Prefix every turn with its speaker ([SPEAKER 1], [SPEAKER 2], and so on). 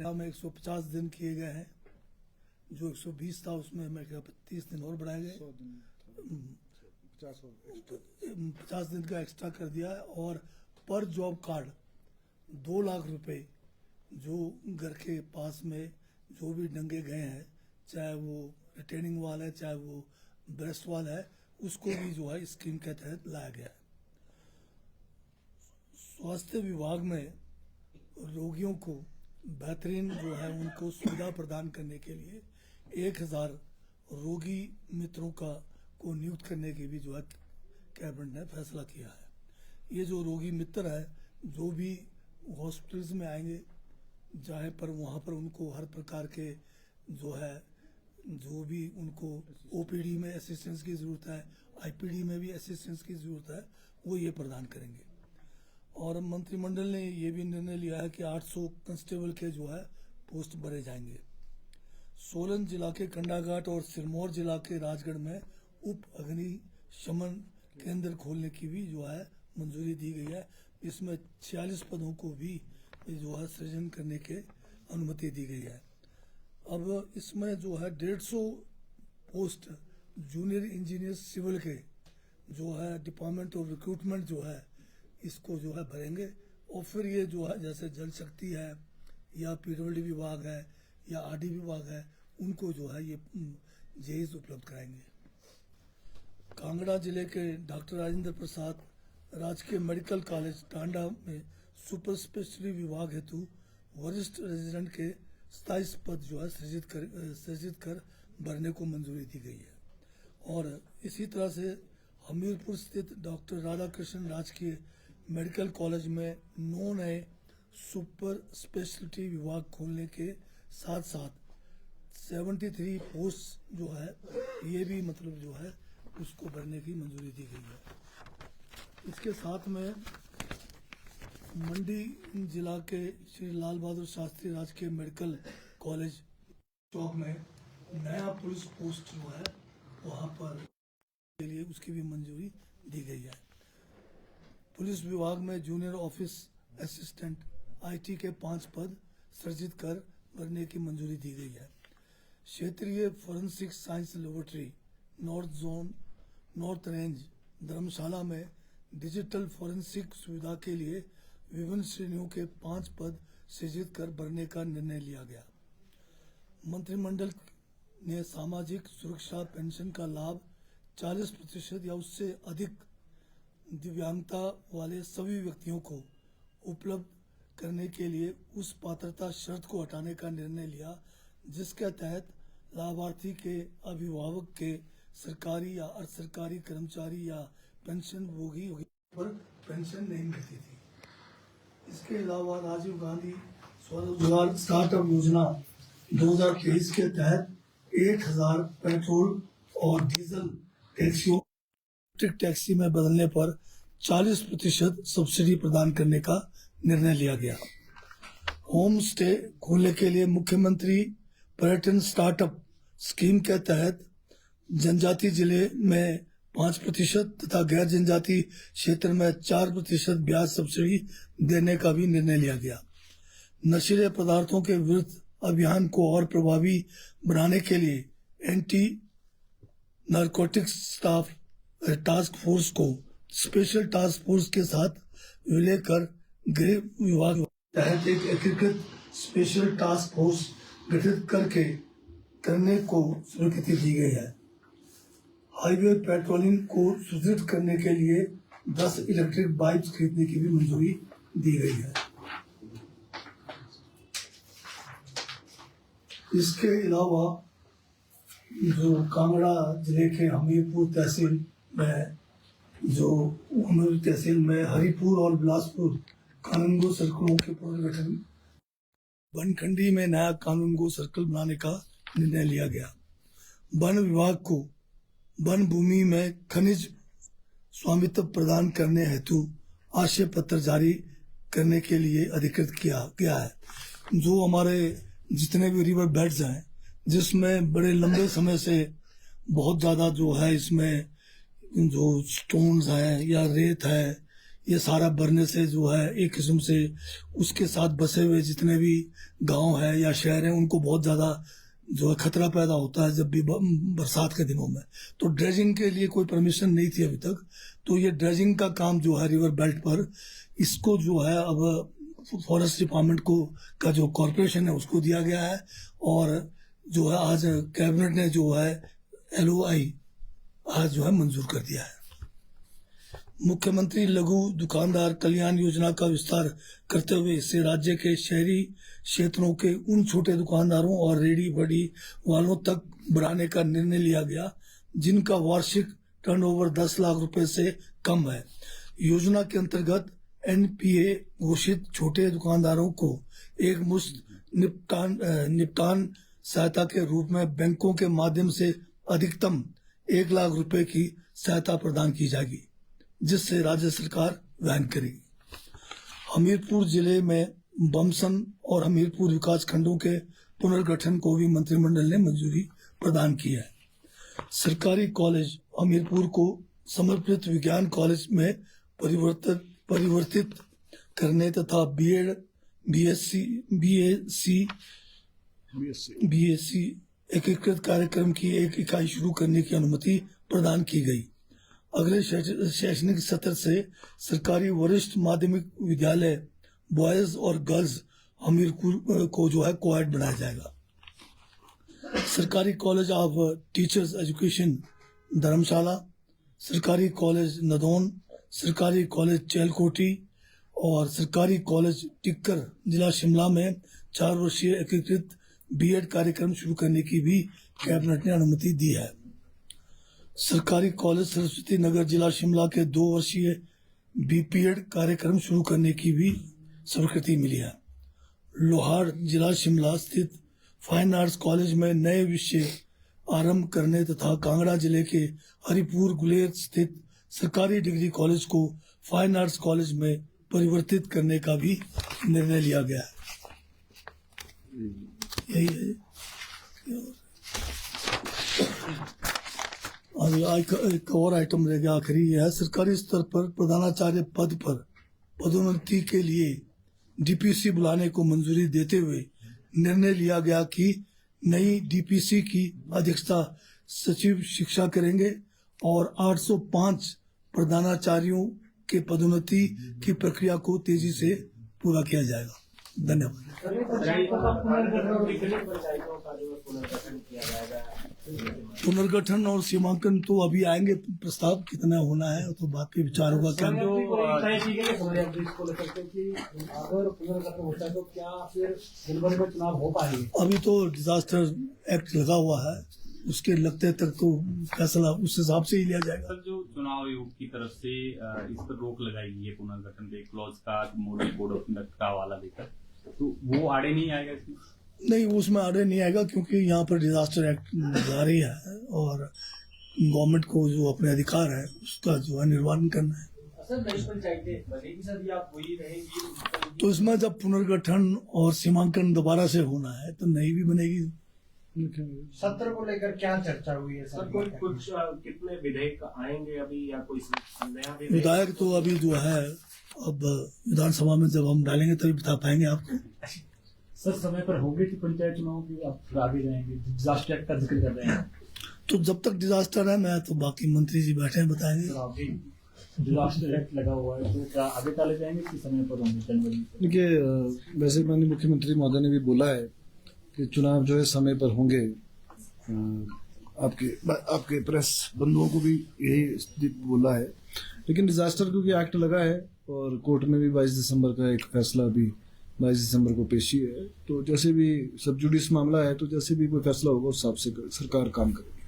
[SPEAKER 1] घटना में 150 दिन किए गए हैं। जो 120 था उसमें मैं क्या 30 दिन और बढ़ाए गए,
[SPEAKER 2] 100 दिन
[SPEAKER 1] 50 दिन का एक्स्ट्रा कर दिया है। और पर जॉब कार्ड 2 लाख रुपए जो घर के पास में जो भी डंगे गए हैं, चाहे वो रिटेनिंग वाल है चाहे वो ब्रेस्ट वाल है, उसको भी जो है स्कीम के तहत लाया गया है। स्वास्थ्य विभाग में रोगियों को बेहतरीन जो है उनको सुविधा प्रदान करने के लिए 1000 रोगी मित्रों को नियुक्त करने की भी जो है कैबिनेट ने फैसला किया है। ये जो रोगी मित्र है, जो भी हॉस्पिटल्स में आएंगे चाहे पर वहाँ पर उनको हर प्रकार के जो है जो भी उनको ओपीडी में असिस्टेंस की ज़रूरत है, आईपीडी में भी असिस्टेंस की ज़रूरत है, वो ये प्रदान करेंगे। और मंत्रिमंडल ने ये भी निर्णय लिया है कि 800 कांस्टेबल के जो है पोस्ट भरे जाएंगे। सोलन जिला के कंडाघाट और सिरमौर जिला के राजगढ़ में उप अग्निशमन केंद्र खोलने की भी जो है मंजूरी दी गई है। इसमें 46 पदों को भी जो है सृजन करने के अनुमति दी गई है। अब इसमें जो है 150 पोस्ट जूनियर इंजीनियर सिविल के जो है डिपार्टमेंट ऑफ रिक्रूटमेंट जो है इसको जो है भरेंगे। और फिर ये जो है जैसे जल शक्ति है या पीडब्ल्यूडी विभाग है या आरडी विभाग है, उनको जो है ये जेईज उपलब्ध कराएंगे। कांगड़ा जिले के डॉक्टर राजेंद्र प्रसाद राजकीय मेडिकल कॉलेज टांडा में सुपर स्पेशलिटी विभाग हेतु वरिष्ठ रेजिडेंट के 27 पद जो है सृजित कर भरने को मंजूरी दी गई है। और इसी तरह से हमीरपुर स्थित डॉक्टर राधाकृष्ण राजकीय मेडिकल कॉलेज में 9 नए सुपर स्पेशलिटी विभाग खोलने के साथ साथ 73 पोस्ट जो है ये भी मतलब जो है उसको भरने की मंजूरी दी गई है। इसके साथ में मंडी जिला के श्री लाल बहादुर शास्त्री राजकीय मेडिकल कॉलेज चौक में नया पुलिस पोस्ट जो है वहाँ पर के लिए उसकी भी मंजूरी दी गई है। पुलिस विभाग में जूनियर ऑफिस असिस्टेंट आईटी के 5 पद सृजित कर भरने की मंजूरी दी गई है। क्षेत्रीय forensic science laboratory north zone north range Dharamshala में डिजिटल फोरेंसिक सुविधा के लिए विभिन्न श्रेणियों के 5 पद सृजित कर भरने का निर्णय लिया गया। मंत्रिमंडल ने सामाजिक सुरक्षा पेंशन का लाभ 40% या उससे अधिक दिव्यांगता वाले सभी व्यक्तियों को उपलब्ध करने के लिए उस पात्रता शर्त को हटाने का निर्णय लिया जिसके तहत लाभार्थी के अभिभावक के सरकारी या अर्ध सरकारी कर्मचारी या पेंशन भोगी पर पेंशन नहीं मिलती थी। इसके अलावा राजीव गांधी स्वरोजगार स्टार्टअप योजना 2023 के तहत 1000 पेट्रोल और डीजल टैक्सियों इलेक्ट्रिक टैक्सी में बदलने पर 40% सब्सिडी प्रदान करने का निर्णय लिया गया। होम स्टे खोलने के लिए मुख्यमंत्री पर्यटन स्टार्टअप स्कीम के तहत जनजाति जिले में 5% तथा गैर जनजाति क्षेत्र में 4% ब्याज सब्सिडी देने का भी निर्णय लिया गया। नशीले पदार्थों के विरुद्ध अभियान को और प्रभावी बनाने के लिए anti narcotics staff task force को स्पेशल टास्क फोर्स के साथ विलय कर गृह विभाग तहत एक एकीकृत स्पेशल टास्क फोर्स गठित करने को स्वीकृति दी गई है। हाईवे पेट्रोलिंग को सुदृढ़ करने के लिए 10 इलेक्ट्रिक बाइक्स खरीदने की भी मंजूरी दी गई है। इसके अलावा जो कांगड़ा जिले के हमीरपुर तहसील में हरिपुर और बिलासपुर कानूनगो सर्कलों के पुनर्गठन बनखंडी में नया कानूनगो सर्कल बनाने का निर्णय लिया गया। वन विभाग को वन भूमि में खनिज स्वामित्व प्रदान करने हेतु आशय पत्र जारी करने के लिए अधिकृत किया गया है। जो हमारे जितने भी रिवर बेड्स हैं जिसमें बड़े लंबे समय से बहुत ज़्यादा जो है इसमें जो स्टोन्स हैं या रेत है ये सारा भरने से जो है एक किस्म से उसके साथ बसे हुए जितने भी गांव है या शहर हैं उनको बहुत ज़्यादा जो है खतरा पैदा होता है जब भी बरसात के दिनों में। तो ड्रेजिंग के लिए कोई परमिशन नहीं थी अभी तक, तो ये ड्रेजिंग का काम जो है रिवर बेल्ट पर, इसको जो है अब फॉरेस्ट डिपार्टमेंट को का जो कॉरपोरेशन है उसको दिया गया है। और जो है आज कैबिनेट ने जो है LOI आज जो है मंजूर कर दिया है। मुख्यमंत्री लघु दुकानदार कल्याण योजना का विस्तार करते हुए इससे राज्य के शहरी क्षेत्रों के उन छोटे दुकानदारों और रेडी बड़ी वालों तक बढ़ाने का निर्णय लिया गया जिनका वार्षिक टर्नओवर 10 लाख रुपए से कम है। योजना के अंतर्गत NPA घोषित छोटे दुकानदारों को एक मुश्त निपटान सहायता के रूप में बैंकों के माध्यम से अधिकतम 1 लाख रुपए की सहायता प्रदान की जाएगी, जिससे राज्य सरकार वहन करेगी। हमीरपुर जिले में बमसन और हमीरपुर विकास खंडों के पुनर्गठन को भी मंत्रिमंडल ने मंजूरी प्रदान की है। सरकारी कॉलेज हमीरपुर को समर्पित विज्ञान कॉलेज में परिवर्तित करने तथा BEd, BSc एकीकृत कार्यक्रम की एक इकाई शुरू करने की अनुमति प्रदान की गई। अगले शैक्षणिक सत्र से सरकारी वरिष्ठ माध्यमिक विद्यालय बॉयज और गर्ल्स हमीरपुर को जो है कोएड बनाया जाएगा। सरकारी कॉलेज ऑफ टीचर्स एजुकेशन धर्मशाला, सरकारी कॉलेज नदौन, सरकारी कॉलेज चेलकोटी और सरकारी कॉलेज टिक्कर जिला शिमला में 4 वर्षीय एकीकृत BEd कार्यक्रम शुरू करने की भी कैबिनेट ने अनुमति दी है। सरकारी कॉलेज सरस्वती नगर जिला शिमला के 2 वर्षीय BPEd कार्यक्रम शुरू करने की भी स्वीकृति मिली है। लोहार जिला शिमला स्थित फाइन आर्ट्स कॉलेज में नए विषय आरंभ करने तथा कांगड़ा जिले के हरिपुर गुलेर स्थित सरकारी डिग्री कॉलेज को फाइन आर्ट्स कॉलेज में परिवर्तित करने का भी निर्णय लिया गया है। यही है। एक और आइटम रह गया, आखिरी है। सरकारी स्तर पर प्रधानाचार्य पद पर पदोन्नति के लिए DPC बुलाने को मंजूरी देते हुए निर्णय लिया गया कि नई DPC की अध्यक्षता सचिव शिक्षा करेंगे और 805 प्रधानाचार्यों के पदोन्नति की प्रक्रिया को तेजी से पूरा किया जाएगा। धन्यवाद। पुनर्गठन और सीमांकन तो अभी आएंगे प्रस्ताव, कितना होना है तो बाकी विचार होगा। क्या
[SPEAKER 2] चुनाव हो पाएंगे?
[SPEAKER 1] अभी तो डिजास्टर एक्ट लगा हुआ है, उसके लगते तक तो फैसला उस हिसाब से ही लिया जाएगा।
[SPEAKER 3] सर, जो चुनाव आयोग की तरफ से इस पर रोक लगाई गई है पुनर्गठन पे क्लॉज का मॉडल कोड ऑफ कंडक्ट का हवाला देकर, तो वो आड़े नहीं आएगा इसमें?
[SPEAKER 1] नहीं, उसमें आड़े नहीं आएगा क्योंकि यहाँ पर डिजास्टर एक्ट जारी है और गवर्नमेंट को जो अपने अधिकार है उसका जो है निर्वहन करना है।
[SPEAKER 2] सर, नई पंचायतें बनेगी सर या वही रहेगी?
[SPEAKER 1] तो इसमें जब पुनर्गठन और सीमांकन दोबारा से होना है तो नई भी बनेगी।
[SPEAKER 2] सत्र को लेकर क्या चर्चा हुई है सर? कुछ कितने विधेयक आएंगे अभी या कोई नया
[SPEAKER 1] विधायक तो अभी जो है अब विधानसभा में जब हम डालेंगे तभी बता पाएंगे आपको।
[SPEAKER 4] सर, समय पर होंगे कि पंचायत चुनाव की आप आगे जाएंगे? डिजास्टर एक्ट का जिक्र कर रहे हैं,
[SPEAKER 1] तो जब तक डिजास्टर है मैं तो बाकी मंत्री जी बैठे हैं बताएंगे।
[SPEAKER 4] डिजास्टर एक्ट लगा हुआ है तो क्या आगे डाले जाएंगे कि समय पर होंगे जनवरी?
[SPEAKER 5] देखिए, वैसे माननीय मुख्यमंत्री महोदय ने भी बोला है कि चुनाव जो है समय पर होंगे। आपके प्रेस बंधुओं को भी यही बोला है, लेकिन डिजास्टर क्योंकि एक्ट लगा है और कोर्ट में भी 22 दिसंबर का एक फैसला भी 22 दिसंबर को पेशी है, तो जैसे भी सब जुडिस मामला है तो जैसे भी कोई फैसला होगा उस हिसाब से सरकार काम करेगी।